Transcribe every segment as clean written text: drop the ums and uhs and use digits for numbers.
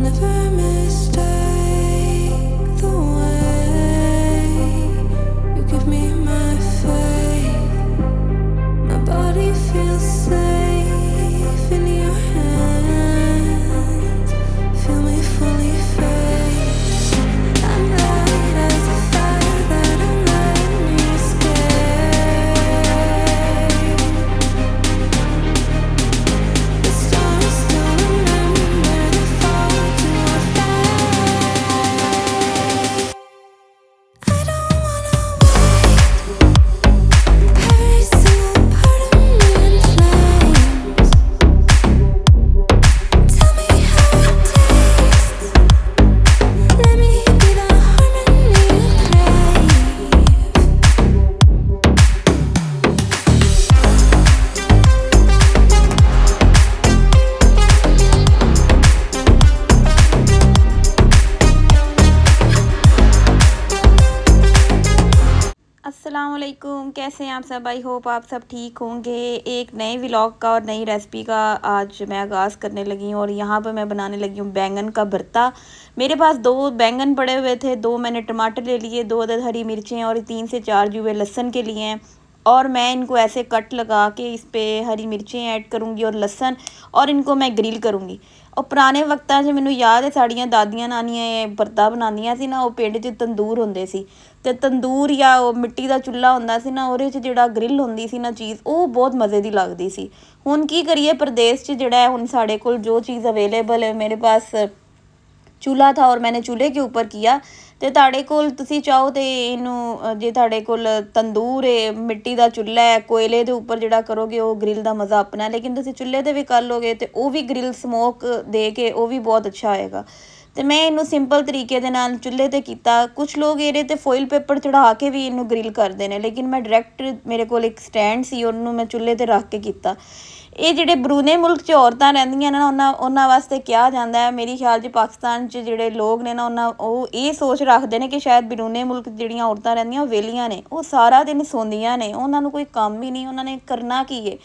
never mistake the way you give me my faith. My body feels safe in your hands. Feel me fully face. I'm light as a fire that I'm letting you escape. The stars still remember the fall to our fate. I don't wanna wait. Every single part of me in flames. Tell me how it tastes. Let me be the harmony you crave. अस्सलामुअलैकुम, कैसे हैं आप सब। I hope आप सब ठीक होंगे। एक नए व्लॉग का और नई रेसिपी का आज मैं आगाज़ करने लगी हूँ और यहाँ पर मैं बनाने लगी हूँ बैंगन का भरता। मेरे पास 2 बैंगन पड़े हुए थे, 2 मैंने टमाटर ले लिए, 2 अदद हरी मिर्चें और 3 से 4 जुवे लहसुन के लिए हैं। और मैं इनको ऐसे कट लगा के इस पर हरी मिर्चें ऐड करूँगी और लहसुन, और इनको मैं ग्रिल करूँगी। और ਪੁਰਾਣੇ ਵਕਤਾਂ 'ਚ ਮੈਨੂੰ ਯਾਦ ਹੈ ਸਾਡੀਆਂ ਦਾਦੀਆਂ ਨਾਨੀਆਂ ਇਹ ਭਰਤਾ ਬਣਾਉਂਦੀਆਂ ਸੀ ਨਾ, ਉਹ ਪਿੰਡ 'ਚ ਤੰਦੂਰ ਹੁੰਦੇ ਸੀ ਅਤੇ ਤੰਦੂਰ ਜਾਂ ਉਹ ਮਿੱਟੀ ਦਾ ਚੁੱਲ੍ਹਾ ਹੁੰਦਾ ਸੀ ਨਾ, ਉਹਦੇ 'ਚ ਜਿਹੜਾ ਗਰਿਲ ਹੁੰਦੀ ਸੀ ਨਾ ਚੀਜ਼, ਉਹ ਬਹੁਤ ਮਜ਼ੇ ਦੀ ਲੱਗਦੀ ਸੀ। ਹੁਣ ਕੀ ਕਰੀਏ, ਪ੍ਰਦੇਸ਼ 'ਚ ਜਿਹੜਾ ਹੈ ਹੁਣ ਸਾਡੇ ਕੋਲ ਜੋ ਚੀज़ अवेलेबल है, मेरे पास चूल्हा था और मैंने चूल्हे के ऊपर किया। ਤੇ ਤੁਹਾਡੇ ਕੋਲ ਤੁਸੀਂ ਚਾਹੋ ਤੇ ਇਹਨੂੰ ਜੇ ਤੁਹਾਡੇ ਕੋਲ ਤੰਦੂਰ ਹੈ, ਮਿੱਟੀ ਦਾ ਚੁੱਲ੍ਹਾ ਹੈ, ਕੋਇਲੇ ਦੇ ਉੱਪਰ ਜਿਹੜਾ ਕਰੋਗੇ ਉਹ ਗਰਿਲ ਦਾ ਮਜ਼ਾ ਆਪਣਾ। ਲੇਕਿਨ ਤੁਸੀਂ ਚੁੱਲ੍ਹੇ 'ਤੇ ਵੀ ਕਰ ਲੋਗੇ ਤੇ ਉਹ ਵੀ ਗਰਿਲ ਸਮੋਕ ਦੇ ਕੇ ਉਹ ਵੀ ਬਹੁਤ ਅੱਛਾ ਹੋਏਗਾ। ਤੇ ਮੈਂ ਇਹਨੂੰ ਸਿੰਪਲ ਤਰੀਕੇ ਦੇ ਨਾਲ ਚੁੱਲ੍ਹੇ 'ਤੇ ਕੀਤਾ। ਕੁਛ ਲੋਕ ਇਹਦੇ 'ਤੇ ਫੋਇਲ ਪੇਪਰ ਚੜ੍ਹਾ ਕੇ ਵੀ ਇਹਨੂੰ ਗਰਿਲ ਕਰਦੇ ਨੇ, ਲੇਕਿਨ ਮੈਂ ਡਾਇਰੈਕਟ ਮੇਰੇ ਕੋਲ ਇੱਕ ਸਟੈਂਡ ਸੀ, ਉਹਨੂੰ ਮੈਂ ਚੁੱਲ੍ਹੇ 'ਤੇ ਰੱਖ ਕੇ ਕੀਤਾ। ਇਹ ਜਿਹੜੇ ਬਰੂਨੇ ਮੁਲਕ 'ਚ ਔਰਤਾਂ ਰਹਿੰਦੀਆਂ ਨੇ ਨਾ, ਉਹਨਾਂ ਵਾਸਤੇ ਕਿਹਾ ਜਾਂਦਾ ਹੈ, ਮੇਰੇ ਖਿਆਲ 'ਚ ਪਾਕਿਸਤਾਨ 'ਚ ਜਿਹੜੇ ਲੋਕ ਨੇ ਨਾ, ਉਹ ਇਹ ਸੋਚ ਰੱਖਦੇ ਨੇ ਕਿ ਸ਼ਾਇਦ ਬਰੂਨੇ ਮੁਲਕ ਜਿਹੜੀਆਂ ਔਰਤਾਂ ਰਹਿੰਦੀਆਂ ਉਹ ਵਿਹਲੀਆਂ ਨੇ, ਉਹ ਸਾਰਾ ਦਿਨ ਸੌਂਦੀਆਂ ਨੇ, ਉਹਨਾਂ ਨੂੰ ਕੋਈ ਕੰਮ ਹੀ ਨਹੀਂ, ਉਹਨਾਂ ਨੇ ਕਰਨਾ ਕੀ ਹੈ।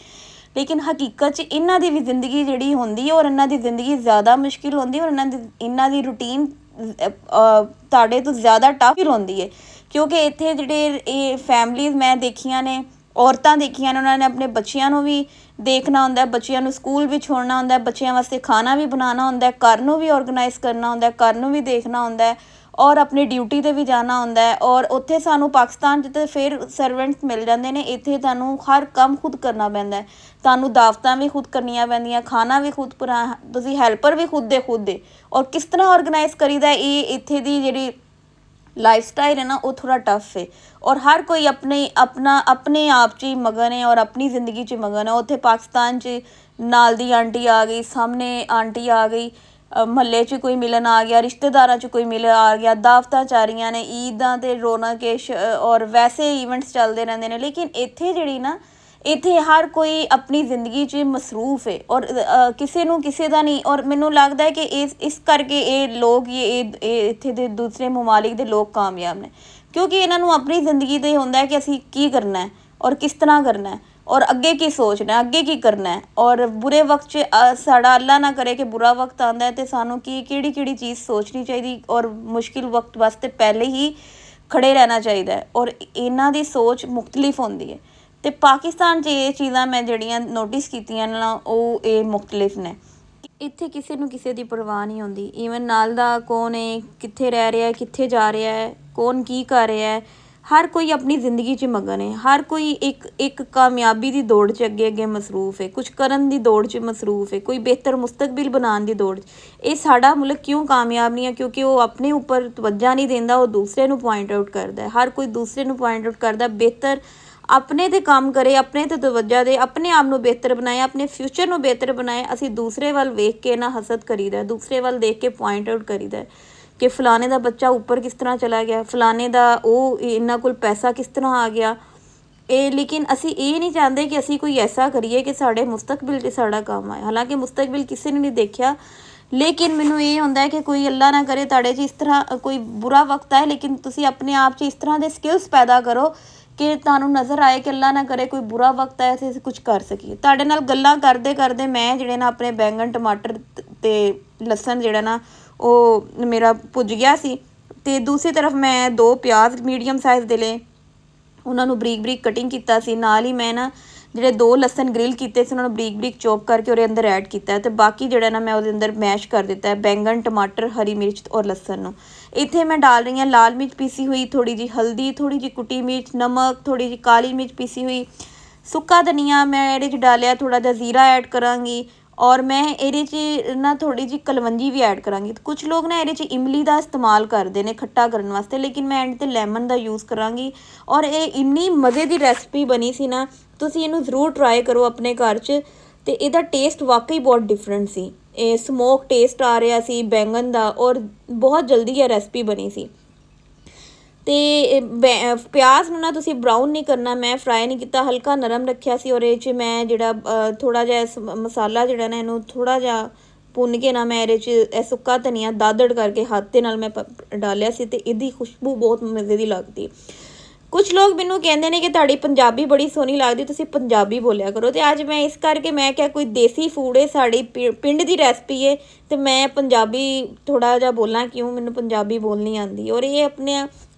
ਲੇਕਿਨ ਹਕੀਕਤ 'ਚ ਇਹਨਾਂ ਦੀ ਵੀ ਜ਼ਿੰਦਗੀ ਜਿਹੜੀ ਹੁੰਦੀ ਹੈ, ਔਰ ਇਹਨਾਂ ਦੀ ਜ਼ਿੰਦਗੀ ਜ਼ਿਆਦਾ ਮੁਸ਼ਕਿਲ ਹੁੰਦੀ ਹੈ, ਔਰ ਇਹਨਾਂ ਦੀ ਰੂਟੀਨ ਤੁਹਾਡੇ ਤੋਂ ਜ਼ਿਆਦਾ ਟਫ ਹੁੰਦੀ ਹੈ। ਕਿਉਂਕਿ ਇੱਥੇ ਜਿਹੜੇ ਇਹ ਫੈਮਲੀਜ਼ ਮੈਂ ਦੇਖੀਆਂ ਨੇ, ਔਰਤਾਂ ਦੇਖੀਆਂ ਨੇ, ਉਹਨਾਂ ਨੇ ਆਪਣੇ ਬੱਚਿਆਂ ਨੂੰ ਵੀ ਦੇਖਣਾ ਹੁੰਦਾ, ਬੱਚਿਆਂ ਨੂੰ ਸਕੂਲ ਵੀ ਛੋੜਨਾ ਹੁੰਦਾ, ਬੱਚਿਆਂ ਵਾਸਤੇ ਖਾਣਾ ਵੀ ਬਣਾਉਣਾ ਹੁੰਦਾ, ਘਰ ਨੂੰ ਵੀ ਔਰਗਨਾਈਜ਼ ਕਰਨਾ ਹੁੰਦਾ, ਘਰ ਨੂੰ ਵੀ ਦੇਖਣਾ ਹੁੰਦਾ, ਔਰ ਆਪਣੀ ਡਿਊਟੀ 'ਤੇ ਵੀ ਜਾਣਾ ਹੁੰਦਾ। ਔਰ ਉੱਥੇ ਸਾਨੂੰ ਪਾਕਿਸਤਾਨ 'ਚ ਤਾਂ ਫਿਰ ਸਰਵੈਂਟਸ ਮਿਲ ਜਾਂਦੇ ਨੇ, ਇੱਥੇ ਤੁਹਾਨੂੰ ਹਰ ਕੰਮ ਖੁਦ ਕਰਨਾ ਪੈਂਦਾ। ਤੁਹਾਨੂੰ ਦਾਵਤਾਂ ਵੀ ਖੁਦ ਕਰਨੀਆਂ ਪੈਂਦੀਆਂ, ਖਾਣਾ ਵੀ ਖੁਦ ਤੁਸੀਂ ਹੈਲਪਰ ਵੀ ਖੁਦ ਦੇ। ਔਰ ਕਿਸ ਤਰ੍ਹਾਂ ਔਰਗਨਾਈਜ਼ ਕਰੀਦਾ, ਇਹ ਇੱਥੇ ਦੀ ਜਿਹੜੀ ਲਾਈਫ ਸਟਾਈਲ ਹੈ ਨਾ, ਉਹ ਥੋੜ੍ਹਾ ਟਫ ਹੈ। ਔਰ ਹਰ ਕੋਈ ਆਪਣੇ ਆਪ 'ਚ ਹੀ ਮਗਨ ਹੈ, ਔਰ ਆਪਣੀ ਜ਼ਿੰਦਗੀ 'ਚ ਮਗਨ ਹੈ। ਉੱਥੇ ਪਾਕਿਸਤਾਨ 'ਚ ਨਾਲ ਦੀ ਆਂਟੀ ਆ ਗਈ, ਸਾਹਮਣੇ ਆਂਟੀ ਆ ਗਈ, ਮਹੱਲੇ 'ਚ ਕੋਈ ਮਿਲਣ ਆ ਗਿਆ, ਰਿਸ਼ਤੇਦਾਰਾਂ 'ਚ ਕੋਈ ਮਿਲਣ ਆ ਗਿਆ, ਦਾਵਤਾਂ ਚੱਲ ਰਹੀਆਂ ਨੇ, ਈਦਾਂ ਅਤੇ ਰੌਣਕ ਔਰ ਵੈਸੇ ਈਵੈਂਟਸ ਚੱਲਦੇ ਰਹਿੰਦੇ ਨੇ। ਲੇਕਿਨ ਇੱਥੇ ਜਿਹੜੀ ਨਾ, ਇੱਥੇ ਹਰ ਕੋਈ ਆਪਣੀ ਜ਼ਿੰਦਗੀ 'ਚ ਮਸਰੂਫ ਹੈ, ਔਰ ਕਿਸੇ ਨੂੰ ਕਿਸੇ ਦਾ ਨਹੀਂ। ਔਰ ਮੈਨੂੰ ਲੱਗਦਾ ਹੈ ਕਿ ਇਸ ਕਰਕੇ ਇਹ ਲੋਕ ਇਹ ਇੱਥੇ ਦੇ ਦੂਸਰੇ ਮਮਾਲਿਕ ਦੇ ਲੋਕ ਕਾਮਯਾਬ ਨੇ, ਕਿਉਂਕਿ ਇਹਨਾਂ ਨੂੰ ਆਪਣੀ ਜ਼ਿੰਦਗੀ 'ਤੇ ਹੁੰਦਾ ਹੈ ਕਿ ਅਸੀਂ ਕੀ ਕਰਨਾ ਹੈ, ਔਰ ਕਿਸ ਤਰ੍ਹਾਂ ਕਰਨਾ ਹੈ, ਔਰ ਅੱਗੇ ਕੀ ਸੋਚਣਾ, ਅੱਗੇ ਕੀ ਕਰਨਾ ਹੈ। ਔਰ ਬੁਰੇ ਵਕਤ 'ਚ ਸਾਡਾ ਅੱਲਾ ਨਾ ਕਰੇ ਕਿ ਬੁਰਾ ਵਕਤ ਆਉਂਦਾ ਹੈ, ਅਤੇ ਸਾਨੂੰ ਕਿਹੜੀ ਚੀਜ਼ ਸੋਚਣੀ ਚਾਹੀਦੀ, ਔਰ ਮੁਸ਼ਕਿਲ ਵਕਤ ਵਾਸਤੇ ਪਹਿਲੇ ਹੀ ਖੜ੍ਹੇ ਰਹਿਣਾ ਚਾਹੀਦਾ ਹੈ। ਔਰ ਇਹਨਾਂ ਦੀ ਸੋਚ ਮੁਖਤਲਿਫ ਹੁੰਦੀ ਹੈ। ਅਤੇ ਪਾਕਿਸਤਾਨ 'ਚ ਇਹ ਚੀਜ਼ਾਂ ਮੈਂ ਜਿਹੜੀਆਂ ਨੋਟਿਸ ਕੀਤੀਆਂ ਨਾ, ਉਹ ਇਹ ਮੁਖਤਲਿਫ ਨੇ। ਇੱਥੇ ਕਿਸੇ ਨੂੰ ਕਿਸੇ ਦੀ ਪਰਵਾਹ ਨਹੀਂ ਹੁੰਦੀ। ਈਵਨ ਨਾਲ ਦਾ ਕੌਣ ਹੈ, ਕਿੱਥੇ ਰਹਿ ਰਿਹਾ, ਕਿੱਥੇ ਜਾ ਰਿਹਾ ਹੈ, ਕੌਣ ਕੀ ਕਰ ਰਿਹਾ ਹੈ, ਹਰ ਕੋਈ ਆਪਣੀ ਜ਼ਿੰਦਗੀ 'ਚ ਮਗਨ ਹੈ। ਹਰ ਕੋਈ ਇੱਕ ਕਾਮਯਾਬੀ ਦੀ ਦੌੜ 'ਚ ਅੱਗੇ ਮਸਰੂਫ ਹੈ, ਕੁਛ ਕਰਨ ਦੀ ਦੌੜ 'ਚ ਮਸਰੂਫ ਹੈ, ਕੋਈ ਬਿਹਤਰ ਮੁਸਤਕਬਲ ਬਣਾਉਣ ਦੀ ਦੌੜ 'ਚ। ਇਹ ਸਾਡਾ ਮੁਲਕ ਕਿਉਂ ਕਾਮਯਾਬ ਨਹੀਂ ਹੈ? ਕਿਉਂਕਿ ਉਹ ਆਪਣੇ ਉੱਪਰ ਤਵੱਜਾ ਨਹੀਂ ਦਿੰਦਾ, ਉਹ ਦੂਸਰੇ ਨੂੰ ਪੁਆਇੰਟ ਆਊਟ ਕਰਦਾ। ਹਰ ਕੋਈ ਦੂਸਰੇ ਨੂੰ ਪੁਆਇੰਟ ਆਊਟ ਕਰਦਾ। ਬਿਹਤਰ ਆਪਣੇ 'ਤੇ ਕੰਮ ਕਰੇ, ਆਪਣੇ 'ਤੇ ਤਵੱਜਾ ਦੇ, ਆਪਣੇ ਆਪ ਨੂੰ ਬਿਹਤਰ ਬਣਾਏ, ਆਪਣੇ ਫਿਊਚਰ ਨੂੰ ਬਿਹਤਰ ਬਣਾਏ। ਅਸੀਂ ਦੂਸਰੇ ਵੱਲ ਵੇਖ ਕੇ ਨਾ ਹਸਦ ਕਰੀਦਾ, ਦੂਸਰੇ ਵੱਲ ਦੇਖ ਕੇ ਪੁਆਇੰਟ ਆਊਟ ਕਰੀਦਾ ਕਿ ਫਲਾਣੇ ਦਾ ਬੱਚਾ ਉੱਪਰ ਕਿਸ ਤਰ੍ਹਾਂ ਚਲਾ ਗਿਆ, ਫਲਾਣੇ ਦਾ ਉਹ ਇਹਨਾਂ ਕੋਲ ਪੈਸਾ ਕਿਸ ਤਰ੍ਹਾਂ ਆ ਗਿਆ। ਲੇਕਿਨ ਅਸੀਂ ਇਹ ਨਹੀਂ ਚਾਹੁੰਦੇ ਕਿ ਅਸੀਂ ਕੋਈ ਐਸਾ ਕਰੀਏ ਕਿ ਸਾਡੇ ਮੁਸਤਕਬਲ 'ਚ ਸਾਡਾ ਕੰਮ ਆਏ। ਹਾਲਾਂਕਿ ਮੁਸਤਕਬਲ ਕਿਸੇ ਨੇ ਨਹੀਂ ਦੇਖਿਆ, ਲੇਕਿਨ ਮੈਨੂੰ ਇਹ ਹੁੰਦਾ ਹੈ ਕਿ ਕੋਈ ਅੱਲਾ ਨਾ ਕਰੇ ਤੁਹਾਡੇ 'ਚ ਇਸ ਤਰ੍ਹਾਂ ਕੋਈ ਬੁਰਾ ਵਕਤ ਆਏ, ਲੇਕਿਨ ਤੁਸੀਂ ਆਪਣੇ ਆਪ 'ਚ ਇਸ ਤਰ੍ਹਾਂ ਦੇ ਸਕਿੱਲਸ ਪੈਦਾ ਕਰੋ ਕਿ ਤੁਹਾਨੂੰ ਨਜ਼ਰ ਆਏ ਕਿ ਅੱਲਾ ਨਾ ਕਰੇ ਕੋਈ ਬੁਰਾ ਵਕਤ ਆਏ, ਅਸੀਂ ਕੁਝ ਕਰ ਸਕੀਏ। ਤੁਹਾਡੇ ਨਾਲ ਗੱਲਾਂ ਕਰਦੇ ਕਰਦੇ ਮੈਂ ਜਿਹੜੇ ਨਾ ਆਪਣੇ ਬੈਂਗਣ, ਟਮਾਟਰ ਅਤੇ ਲਸਣ ਜਿਹੜਾ ਨਾ ਉਹ ਮੇਰਾ ਭੁੱਜ ਗਿਆ ਸੀ। ਤੇ ਦੂਸਰੀ ਤਰਫ ਮੈਂ 2 ਪਿਆਜ਼ ਮੀਡੀਅਮ ਸਾਈਜ਼ ਦੇ ਲਏ, ਉਹਨਾਂ ਨੂੰ ਬਰੀਕ ਬਰੀਕ ਕਟਿੰਗ ਕੀਤਾ ਸੀ। ਨਾਲ ਹੀ ਮੈਂ ਨਾ ਜਿਹੜੇ 2 ਲਸਣ ਗ੍ਰਿਲ ਕੀਤੇ ਸੀ ਉਹਨਾਂ ਨੂੰ ਬਰੀਕ ਬਰੀਕ ਚੋਪ ਕਰਕੇ ਉਹਦੇ ਅੰਦਰ ਐਡ ਕੀਤਾ ਤੇ ਬਾਕੀ ਜਿਹੜਾ ਨਾ ਮੈਂ ਉਹਦੇ ਅੰਦਰ ਮੈਸ਼ ਕਰ ਦਿੱਤਾ ਹੈ ਬੈਂਗਣ, ਟਮਾਟਰ, ਹਰੀ ਮਿਰਚ ਔਰ ਲਸਣ ਨੂੰ। ਇੱਥੇ ਮੈਂ ਡਾਲ ਰਹੀ ਹਾਂ ਲਾਲ ਮਿਰਚ ਪੀਸੀ ਹੋਈ, ਥੋੜੀ ਜਿਹੀ ਹਲਦੀ, ਥੋੜੀ ਜਿਹੀ ਕੁੱਟੀ ਮਿਰਚ, ਨਮਕ, ਥੋੜੀ ਜਿਹੀ ਕਾਲੀ ਮਿਰਚ ਪੀਸੀ ਹੋਈ, ਸੁੱਕਾ ਧਨੀਆ ਮੈਂ ਇਹਦੇ 'ਚ ਡਾਲਿਆ, ਥੋੜਾ ਜਿਹਾ ਜ਼ੀਰਾ ਐਡ ਕਰਾਂਗੀ ਔਰ ਮੈਂ ਇਹਦੇ 'ਚ ਨਾ ਥੋੜੀ ਜਿਹੀ ਕਲਵੰਜੀ ਵੀ ਐਡ ਕਰਾਂਗੀ। ਕੁਝ ਲੋਕ ਨਾ ਇਹਦੇ 'ਚ ਇਮਲੀ ਦਾ ਇਸਤੇਮਾਲ ਕਰਦੇ ਨੇ ਖੱਟਾ ਕਰਨ ਵਾਸਤੇ, ਲੇਕਿਨ ਮੈਂ ਐਂਡ 'ਤੇ ਲੈਮਨ ਦਾ ਯੂਜ਼ ਕਰਾਂਗੀ। ਔਰ ਇਹ ਇੰਨੀ ਮਜ਼ੇ ਦੀ ਰੈਸਪੀ ਬਣੀ ਸੀ ਨਾ, ਤੁਸੀਂ ਇਹਨੂੰ ਜ਼ਰੂਰ ਟਰਾਈ ਕਰੋ ਆਪਣੇ ਘਰ 'ਚ। ਤੇ ਇਹਦਾ ਟੇਸਟ ਵਾਕਈ ਬਹੁਤ ਡਿਫਰੈਂਟ ਸੀ, ਇਹ ਸਮੋਕ ਟੇਸਟ ਆ ਰਿਹਾ ਸੀ ਬੈਂਗਣ ਦਾ ਔਰ ਬਹੁਤ ਜਲਦੀ ਇਹ ਰੈਸਪੀ ਬਣੀ ਸੀ। ਤੇ ਪਿਆਜ਼ ਨੂੰ ਨਾ ਤੁਸੀਂ ਬਰਾਊਨ ਨਹੀਂ ਕਰਨਾ, ਮੈਂ ਫਰਾਈ ਨਹੀਂ ਕੀਤਾ, ਹਲਕਾ ਨਰਮ ਰੱਖਿਆ ਸੀ। ਔਰ ਇਹ 'ਚ ਮੈਂ ਜਿਹੜਾ ਥੋੜਾ ਜਿਹਾ ਮਸਾਲਾ ਜਿਹੜਾ ਨਾ ਇਹਨੂੰ ਥੋੜਾ ਜਿਹਾ ਭੁੰਨ ਕੇ ਨਾ ਮੈਂ ਇਹਦੇ 'ਚ ਇਹ ਸੁੱਕਾ ਧਨੀਆ ਦਾਦੜ ਕਰਕੇ ਹੱਥ ਦੇ ਨਾਲ ਮੈਂ ਡਾਲਿਆ ਸੀ ਤੇ ਇਹਦੀ ਖੁਸ਼ਬੂ ਬਹੁਤ ਮਜ਼ੇ ਦੀ ਲੱਗਦੀ। ਕੁਝ ਲੋਕ ਮੈਨੂੰ ਕਹਿੰਦੇ ਨੇ ਕਿ ਤੁਹਾਡੀ ਪੰਜਾਬੀ ਬੜੀ ਸੋਹਣੀ ਲੱਗਦੀ, ਤੁਸੀਂ ਪੰਜਾਬੀ ਬੋਲਿਆ ਕਰੋ। ਤੇ ਅੱਜ ਮੈਂ ਇਸ ਕਰਕੇ ਮੈਂ ਕਿਹਾ ਕੋਈ ਦੇਸੀ ਫੂਡ ਹੈ, ਸਾਡੀ ਪਿੰਡ ਦੀ ਰੈਸਪੀ ਹੈ ਤੇ ਮੈਂ ਪੰਜਾਬੀ ਥੋੜਾ ਜਿਹਾ ਬੋਲਾਂ, ਕਿਉਂ ਮੈਨੂੰ ਪੰਜਾਬੀ ਬੋਲਣੀ ਆਉਂਦੀ। ਔਰ ਇਹ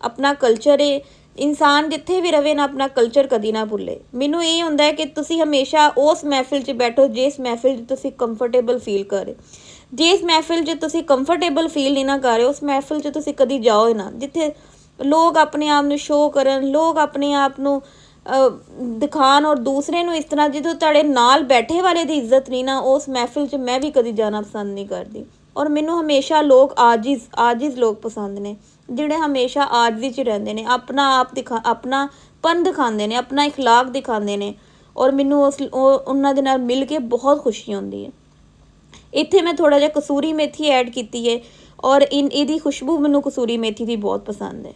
ਆਪਣਾ ਕਲਚਰ ਹੈ, ਇਨਸਾਨ ਜਿੱਥੇ ਵੀ ਰਵੇ ਨਾ ਆਪਣਾ ਕਲਚਰ ਕਦੀ ਨਾ ਭੁੱਲੇ। ਮੈਨੂੰ ਇਹ ਹੁੰਦਾ ਹੈ ਕਿ ਤੁਸੀਂ ਹਮੇਸ਼ਾ ਉਸ ਮਹਿਫਿਲ 'ਚ ਬੈਠੋ ਜਿਸ ਮਹਿਫਿਲ 'ਚ ਤੁਸੀਂ ਕੰਫਰਟੇਬਲ ਫੀਲ ਕਰ ਰਹੇ। ਜਿਸ ਮਹਿਫਿਲ 'ਚ ਤੁਸੀਂ ਕੰਫਰਟੇਬਲ ਫੀਲ ਨਹੀਂ ਨਾ ਕਰ ਰਹੇ, ਉਸ ਮਹਿਫਿਲ 'ਚ ਤੁਸੀਂ ਕਦੀ ਜਾਓ ਹੀ ਨਾ ਜਿੱਥੇ ਲੋਕ ਆਪਣੇ ਆਪ ਨੂੰ ਸ਼ੋਅ ਕਰਨ, ਲੋਕ ਆਪਣੇ ਆਪ ਨੂੰ ਦਿਖਾਉਣ ਔਰ ਦੂਸਰੇ ਨੂੰ ਇਸ ਤਰ੍ਹਾਂ ਜਦੋਂ ਤੁਹਾਡੇ ਨਾਲ ਬੈਠੇ ਵਾਲੇ ਦੀ ਇੱਜ਼ਤ ਨਹੀਂ ਨਾ, ਉਸ ਮਹਿਫਿਲ 'ਚ ਮੈਂ ਵੀ ਕਦੀ ਜਾਣਾ ਪਸੰਦ ਨਹੀਂ ਕਰਦੀ। ਔਰ ਮੈਨੂੰ ਹਮੇਸ਼ਾ ਲੋਕ ਆਜਿਜ਼ ਲੋਕ ਪਸੰਦ ਨੇ, ਜਿਹੜੇ ਹਮੇਸ਼ਾ ਆਜਜ਼ੀ 'ਚ ਰਹਿੰਦੇ ਨੇ, ਆਪਣਾ ਆਪ ਆਪਣਾਪਨ ਦਿਖਾਉਂਦੇ ਨੇ, ਆਪਣਾ ਇਖਲਾਕ ਦਿਖਾਉਂਦੇ ਨੇ। ਔਰ ਮੈਨੂੰ ਉਹਨਾਂ ਦੇ ਨਾਲ ਮਿਲ ਕੇ ਬਹੁਤ ਖੁਸ਼ੀ ਹੁੰਦੀ ਹੈ। ਇੱਥੇ ਮੈਂ ਥੋੜਾ ਜਿਹਾ ਕਸੂਰੀ ਮੇਥੀ ਐਡ ਕੀਤੀ ਹੈ ਔਰ ਇਹਦੀ ਖੁਸ਼ਬੂ ਮੈਨੂੰ ਕਸੂਰੀ ਮੇਥੀ ਦੀ ਬਹੁਤ ਪਸੰਦ ਹੈ।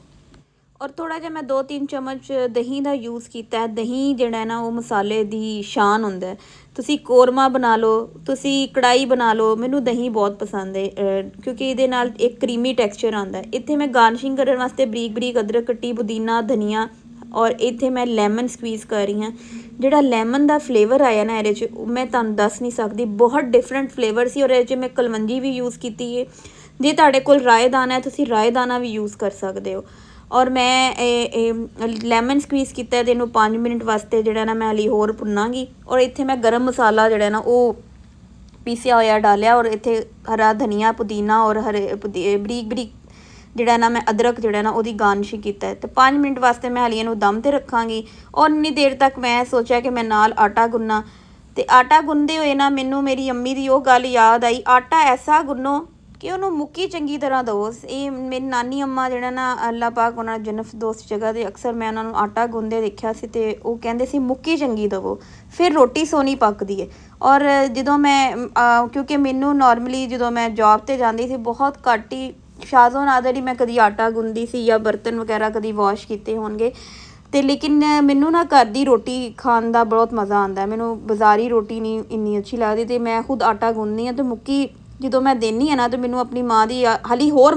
ਔਰ ਥੋੜਾ ਜਿਹਾ ਮੈਂ 2-3 ਚਮਚ ਦਹੀਂ ਦਾ ਯੂਜ਼ ਕੀਤਾ ਹੈ। ਦਹੀਂ ਜਿਹੜਾ ਨਾ ਉਹ ਮਸਾਲੇ ਦੀ ਸ਼ਾਨ ਹੁੰਦਾ। ਤੁਸੀਂ ਕੋਰਮਾ ਬਣਾ ਲਓ, ਤੁਸੀਂ ਕੜਾਈ ਬਣਾ ਲਓ, ਮੈਨੂੰ ਦਹੀਂ ਬਹੁਤ ਪਸੰਦ ਹੈ ਕਿਉਂਕਿ ਇਹਦੇ ਨਾਲ ਇੱਕ ਕਰੀਮੀ ਟੈਕਸਚਰ ਆਉਂਦਾ। ਇੱਥੇ ਮੈਂ ਗਾਰਨਿਸ਼ਿੰਗ ਕਰਨ ਵਾਸਤੇ ਬਰੀਕ ਬਰੀਕ ਅਦਰਕ ਕੱਟੀ, ਪੁਦੀਨਾ, ਧਨੀਆ ਔਰ ਇੱਥੇ ਮੈਂ ਲੈਮਨ ਸਕਵੀਜ਼ ਕਰ ਰਹੀ ਹਾਂ। ਜਿਹੜਾ ਲੈਮਨ ਦਾ ਫਲੇਵਰ ਆਇਆ ਨਾ ਇਹਦੇ 'ਚ, ਮੈਂ ਤੁਹਾਨੂੰ ਦੱਸ ਨਹੀਂ ਸਕਦੀ, ਬਹੁਤ ਡਿਫਰੈਂਟ ਫਲੇਵਰ ਸੀ। ਔਰ ਇਹਦੇ 'ਚ ਮੈਂ ਕਲਵੰਜੀ ਵੀ ਯੂਜ਼ ਕੀਤੀ ਹੈ। ਜੇ ਤੁਹਾਡੇ ਕੋਲ ਰਾਏ ਦਾਣਾ ਹੈ ਤੁਸੀਂ ਰਾਏ ਦਾਣਾ ਵੀ ਯੂਜ਼ ਕਰ ਸਕਦੇ ਹੋ। ਔਰ ਮੈਂ ਇਹ ਲੈਮਨ ਸਕਵੀਜ਼ ਕੀਤਾ ਤੇ ਇਹਨੂੰ 5 ਮਿੰਟ ਵਾਸਤੇ ਜਿਹੜਾ ਨਾ ਮੈਂ ਹਾਲੇ ਹੋਰ ਭੁੰਨਾਂਗੀ। ਔਰ ਇੱਥੇ ਮੈਂ ਗਰਮ ਮਸਾਲਾ ਜਿਹੜਾ ਨਾ ਉਹ ਪੀਸਿਆ ਹੋਇਆ ਡਾਲਿਆ ਔਰ ਇੱਥੇ ਹਰਾ ਧਨੀਆ, ਪੁਦੀਨਾ ਔਰ ਬਰੀਕ ਬਰੀਕ ਜਿਹੜਾ ਨਾ ਮੈਂ ਅਦਰਕ ਜਿਹੜਾ ਨਾ ਉਹਦੀ ਗਾਰਨਿਸ਼ਿੰਗ ਕੀਤਾ ਤੇ 5 ਮਿੰਟ ਵਾਸਤੇ ਮੈਂ ਹਾਲੇ ਇਹਨੂੰ ਦਮ 'ਤੇ ਰੱਖਾਂਗੀ। ਔਰ ਇੰਨੀ ਦੇਰ ਤੱਕ ਮੈਂ ਸੋਚਿਆ ਕਿ ਮੈਂ ਨਾਲ ਆਟਾ ਗੁੰਨਾਂ ਤੇ ਆਟਾ ਗੁੰਨਦੇ ਹੋਏ ਨਾ ਮੈਨੂੰ ਮੇਰੀ ਅੰਮੀ ਦੀ ਉਹ ਗੱਲ ਯਾਦ ਆਈ, ਆਟਾ ਐਸਾ ਗੁੰਨੋ ਕਿ ਉਹਨੂੰ ਮੁੱਕੀ ਚੰਗੀ ਤਰ੍ਹਾਂ ਦਿਓ। ਇਹ ਮੇਰੀ ਨਾਨੀ ਅੰਮਾ ਜਿਹੜਾ ਨਾ ਅੱਲਾ ਪਾਕ ਉਹਨਾਂ ਜਨਤ ਦੋਸਤ ਜਗ੍ਹਾ 'ਤੇ ਅਕਸਰ ਮੈਂ ਉਹਨਾਂ ਨੂੰ ਆਟਾ ਗੁੰਨਦੇ ਦੇਖਿਆ ਸੀ ਤੇ ਉਹ ਕਹਿੰਦੇ ਸੀ ਮੁੱਕੀ ਚੰਗੀ ਦੇਵੋ ਫਿਰ ਰੋਟੀ ਸੋਹਣੀ ਪੱਕਦੀ ਹੈ। ਔਰ ਜਦੋਂ ਮੈਂ ਕਿਉਂਕਿ ਮੈਨੂੰ ਨੋਰਮਲੀ ਜਦੋਂ ਮੈਂ ਜੋਬ 'ਤੇ ਜਾਂਦੀ ਸੀ ਬਹੁਤ ਘੱਟ ਹੀ ਸ਼ਾਜ਼ੋ ਨਾਦਰ ਹੀ ਮੈਂ ਕਦੀ ਆਟਾ ਗੁੰਨਦੀ ਸੀ ਜਾਂ ਬਰਤਨ ਵਗੈਰਾ ਕਦੀ ਵਾਸ਼ ਕੀਤੇ ਹੋਣਗੇ। ਤੇ ਲੇਕਿਨ ਮੈਨੂੰ ਨਾ ਘਰ ਦੀ ਰੋਟੀ ਖਾਣ ਦਾ ਬਹੁਤ ਮਜ਼ਾ ਆਉਂਦਾ। ਮੈਨੂੰ ਬਾਜ਼ਾਰੀ ਰੋਟੀ ਨਹੀਂ ਇੰਨੀ ਅੱਛੀ ਲੱਗਦੀ ਤੇ ਮੈਂ ਖੁਦ ਆਟਾ ਗੁੰਨਦੀ ਹਾਂ ਤੇ ਮੁੱਕੀ ਜਦੋਂ ਮੈਂ ਦਿੰਦੀ ਹਾਂ ਨਾ ਤਾਂ ਮੈਨੂੰ ਆਪਣੀ ਮਾਂ ਦੀ ਹਾਲੀ ਹੋਰ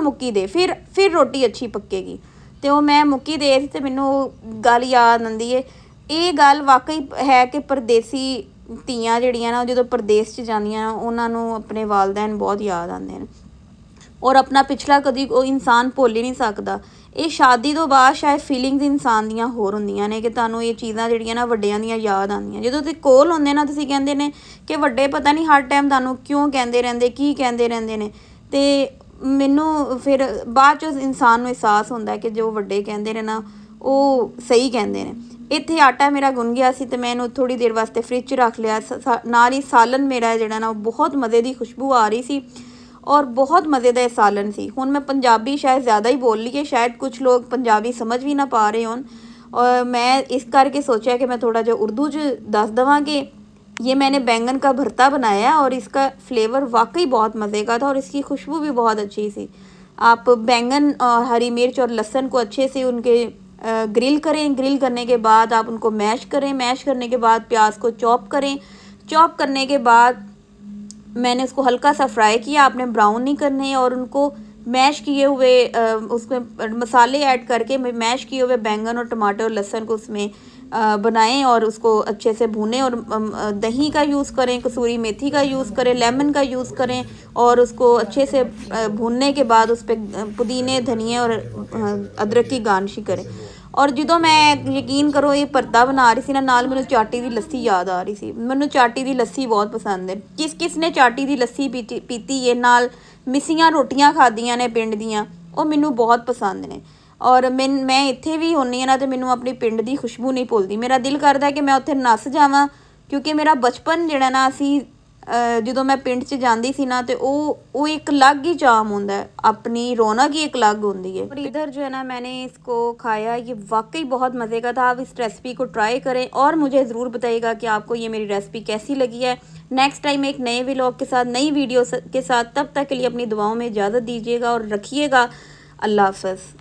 ਮੁੱਕੀ ਦੇ ਫਿਰ ਰੋਟੀ ਅੱਛੀ ਪੱਕੇਗੀ। ਤੇ ਉਹ ਮੈਂ ਮੁੱਕੀ ਦੇ ਸੀ ਤੇ ਮੈਨੂੰ ਗੱਲ ਯਾਦ ਆਉਂਦੀ ਹੈ। ਇਹ ਗੱਲ ਵਾਕਈ ਹੈ ਕਿ ਪਰਦੇਸੀ ਧੀਆਂ ਜਿਹੜੀਆਂ ਨਾ ਜਦੋਂ ਪਰਦੇਸ 'ਚ ਜਾਂਦੀਆਂ ਉਹਨਾਂ ਨੂੰ ਆਪਣੇ ਵਾਲਦੈਨ ਬਹੁਤ ਯਾਦ ਆਉਂਦੇ ਨੇ ਔਰ ਆਪਣਾ ਪਿਛਲਾ ਕਦੀ ਉਹ ਇਨਸਾਨ ਭੁੱਲ ਹੀ ਨਹੀਂ ਸਕਦਾ। ਇਹ ਸ਼ਾਦੀ ਤੋਂ ਬਾਅਦ ਸ਼ਾਇਦ ਫੀਲਿੰਗਸ ਇਨਸਾਨ ਦੀਆਂ ਹੋਰ ਹੁੰਦੀਆਂ ਨੇ ਕਿ ਤੁਹਾਨੂੰ ਇਹ ਚੀਜ਼ਾਂ ਜਿਹੜੀਆਂ ਨਾ ਵੱਡਿਆਂ ਦੀਆਂ ਯਾਦ ਆਉਂਦੀਆਂ। ਜਦੋਂ ਤੁਸੀਂ ਕੋਲ ਹੁੰਦੇ ਨਾ ਤੁਸੀਂ ਕਹਿੰਦੇ ਨੇ ਕਿ ਵੱਡੇ ਪਤਾ ਨਹੀਂ ਹਰ ਟਾਈਮ ਤੁਹਾਨੂੰ ਕਿਉਂ ਕਹਿੰਦੇ ਰਹਿੰਦੇ, ਕੀ ਕਹਿੰਦੇ ਰਹਿੰਦੇ ਨੇ। ਤੇ ਮੈਨੂੰ ਫਿਰ ਬਾਅਦ 'ਚ ਇਨਸਾਨ ਨੂੰ ਅਹਿਸਾਸ ਹੁੰਦਾ ਕਿ ਜੋ ਵੱਡੇ ਕਹਿੰਦੇ ਨੇ ਨਾ ਉਹ ਸਹੀ ਕਹਿੰਦੇ ਨੇ। ਇੱਥੇ ਆਟਾ ਮੇਰਾ ਗੁੰਨ ਗਿਆ ਸੀ ਤੇ ਮੈਂ ਇਹਨੂੰ ਥੋੜ੍ਹੀ ਦੇਰ ਵਾਸਤੇ ਫਰਿੱਜ 'ਚ ਰੱਖ ਲਿਆ। ਨਾਲ ਹੀ ਸਾਲਨ ਮੇਰਾ ਜਿਹੜਾ ਨਾ ਉਹ ਬਹੁਤ ਮਜ਼ੇ ਦੀ ਖੁਸ਼ਬੂ ਆ ਰਹੀ ਸੀ ਔਰ ਬਹੁਤ ਮਜ਼ੇ ਦਾ ਇਹ ਸਾਲਨ ਸੀ। ਹੁਣ ਮੈਂ ਪੰਜਾਬੀ ਸ਼ਾਇਦ ਜ਼ਿਆਦਾ ਹੀ ਬੋਲ ਲਈ ਹੈ, ਸ਼ਾਇਦ ਕੁਝ ਲੋਕ ਪੰਜਾਬੀ ਸਮਝ ਵੀ ਨਾ ਪਾ ਰਹੇ ਹੋਣ ਔਰ ਮੈਂ ਇਸ ਕਰਕੇ ਸੋਚਿਆ कि मैं थोड़ा जो उर्दू च दस देवां कि ये मैंने बैंगन का भरता बनाया और इसका फ्लेवर वाकई बहुत मज़े का था और इसकी खुशबू भी बहुत अच्छी सी। आप बैंगन, हरी मिर्च और लहसुन को अच्छे से उनके ग्रिल करें। ग्रिल करने के बाद आप उनको मैश करें। मैश करने के बाद प्याज को चॉप करें। चॉप करने के बाद मैंने उसको हल्का सा फ्राई किया, आपने ब्राउन नहीं करने। और उनको मैश किए हुए उसमें मसाले ऐड करके मैश किए हुए बैंगन और टमाटर और लहसुन को उसमें बनाएं और उसको अच्छे से भूनें और दही का यूज़ करें, कसूरी मेथी का यूज़ करें, लेमन का यूज़ करें और उसको अच्छे से भूनने के बाद उस पर पुदीने, धनिए और अदरक की गार्निशिंग करें। और ਜਦੋਂ मैं यकीन करो ये भरता बना रही ਸੀ ਨਾ ਨਾਲ ਮੈਨੂੰ ਚਾਟੀ ਦੀ ਲੱਸੀ ਯਾਦ ਆ ਰਹੀ ਸੀ। ਮੈਨੂੰ ਚਾਟੀ ਦੀ ਲੱਸੀ ਬਹੁਤ ਪਸੰਦ ਹੈ। ਕਿਸ ਨੇ ਚਾਟੀ ਦੀ ਲੱਸੀ ਪੀਤੀ ਹੈ ਨਾਲ ਮਿੱਸੀਆਂ ਰੋਟੀਆਂ ਖਾਧੀਆਂ ਨੇ ਪਿੰਡ ਦੀਆਂ, ਉਹ ਮੈਨੂੰ ਬਹੁਤ ਪਸੰਦ ਨੇ। ਔਰ ਮੈਂ ਇੱਥੇ ਵੀ ਹੁੰਦੀ ਹਾਂ ਨਾ ਤੇ ਮੈਨੂੰ ਆਪਣੀ ਪਿੰਡ ਦੀ ਖੁਸ਼ਬੂ ਨਹੀਂ ਭੁੱਲਦੀ। ਮੇਰਾ ਦਿਲ ਕਰਦਾ ਕਿ ਮੈਂ ਉੱਥੇ ਨੱਸ ਜਾਵਾਂ ਕਿਉਂਕਿ ਮੇਰਾ ਬਚਪਨ ਜਿਹੜਾ ਨਾ ਅਸੀਂ ਜਦੋਂ मैं पिंड च जाती सी ना तो वो एक अलग ही चाम होता है, अपनी रौनक ही एक अलग होती है। और इधर जो है ना मैंने इसको खाया, ये वाकई बहुत मज़े का था। आप इस रेसिपी को ट्राई करें और मुझे ज़रूर बताइएगा कि आपको ये मेरी रेसिपी कैसी लगी है। नेक्स्ट टाइम एक नए व्लॉग के साथ, नई वीडियो के साथ, तब तक के लिए अपनी दुआओं में इजाज़त दीजिएगा और रखिएगा। अल्लाह हाफ़िज़।